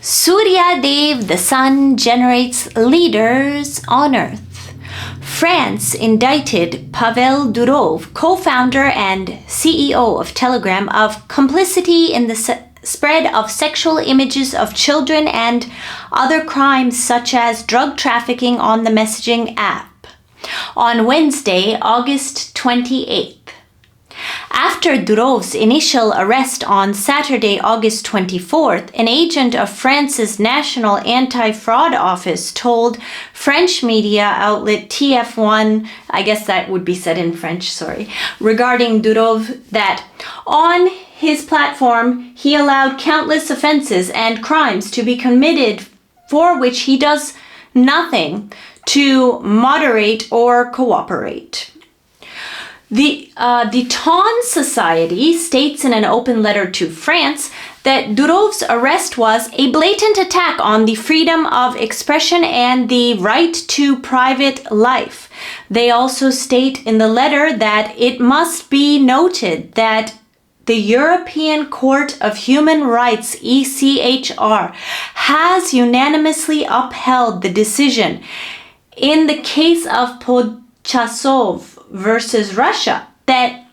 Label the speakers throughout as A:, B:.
A: Surya Dev, the sun, generates leaders on earth. France indicted Pavel Durov, co-founder and CEO of Telegram, of complicity in the spread of sexual images of children and other crimes such as drug trafficking on the messaging app on Wednesday, August 28th. After Durov's initial arrest on Saturday, August 24th, an agent of France's National Anti-Fraud Office told French media outlet TF1, I guess that would be said in French, sorry, regarding Durov that on his platform he allowed countless offenses and crimes to be committed for which he does nothing to moderate or cooperate. The Ton Society states in an open letter to France that Durov's arrest was a blatant attack on the freedom of expression and the right to private life. They also state in the letter that it must be noted that the European Court of Human Rights, ECHR, has unanimously upheld the decision in the case of Podchasov versus Russia that,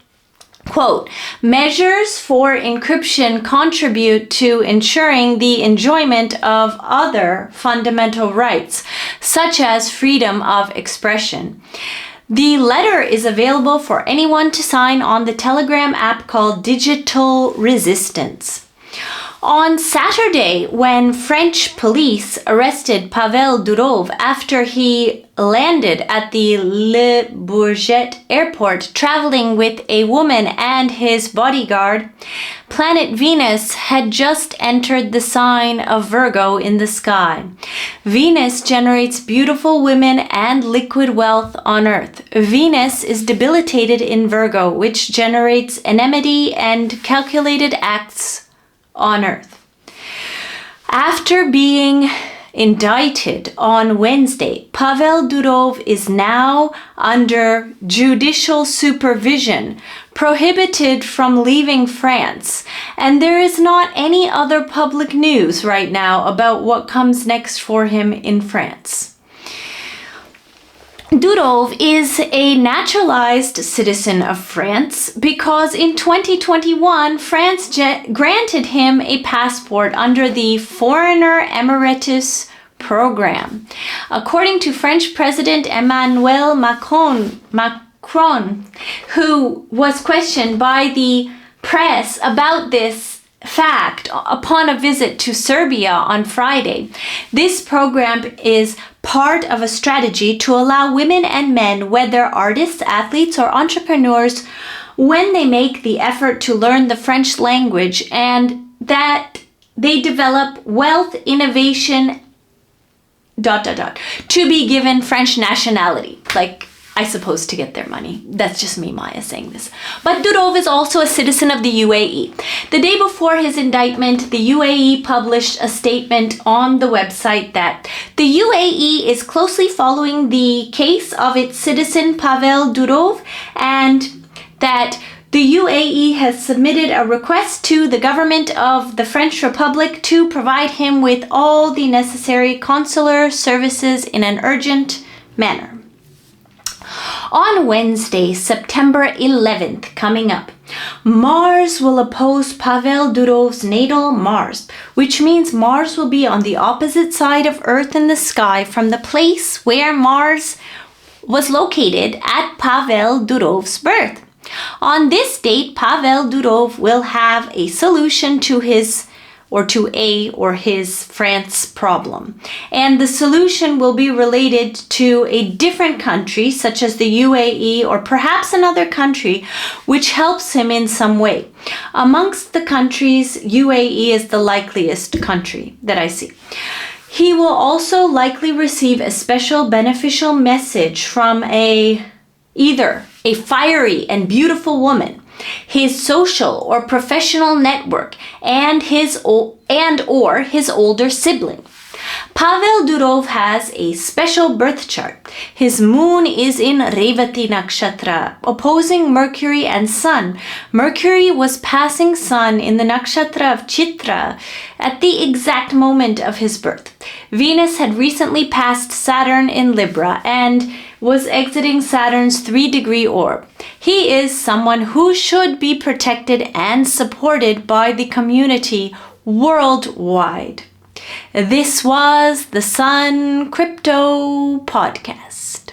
A: quote, measures for encryption contribute to ensuring the enjoyment of other fundamental rights, such as freedom of expression. The letter is available for anyone to sign on the Telegram app called Digital Resistance. On Saturday, when French police arrested Pavel Durov after he landed at the Le Bourget airport traveling with a woman and his bodyguard, planet Venus had just entered the sign of Virgo in the sky. Venus generates beautiful women and liquid wealth on Earth. Venus is debilitated in Virgo, which generates enmity and calculated acts on Earth. After being indicted on Wednesday, Pavel Durov is now under judicial supervision, prohibited from leaving France, and there is not any other public news right now about what comes next for him in France. Durov is a naturalized citizen of France because in 2021, France granted him a passport under the Foreigner Emeritus program. According to French President Emmanuel Macron, who was questioned by the press about this fact upon a visit to Serbia on Friday, this program is part of a strategy to allow women and men, whether artists, athletes, or entrepreneurs, when they make the effort to learn the French language and that they develop wealth, innovation, ... to be given French nationality, like I suppose to get their money. That's just me, Maya, saying this. But Durov is also a citizen of the UAE. The day before his indictment, the UAE published a statement on the website that the UAE is closely following the case of its citizen Pavel Durov and that the UAE has submitted a request to the government of the French Republic to provide him with all the necessary consular services in an urgent manner. On Wednesday, September 11th, coming up, Mars will oppose Pavel Durov's natal Mars, which means Mars will be on the opposite side of Earth in the sky from the place where Mars was located at Pavel Durov's birth. On this date, Pavel Durov will have a solution to his France problem. And the solution will be related to a different country, such as the UAE or perhaps another country, which helps him in some way. Amongst the countries, UAE is the likeliest country that I see. He will also likely receive a special beneficial message from either a fiery and beautiful woman his social or professional network, and or his older sibling. Pavel Durov has a special birth chart. His moon is in Revati Nakshatra, opposing Mercury and Sun. Mercury was passing Sun in the nakshatra of Chitra at the exact moment of his birth. Venus had recently passed Saturn in Libra and was exiting Saturn's 3-degree orb. He is someone who should be protected and supported by the community worldwide. This was the Sun Crypto Podcast.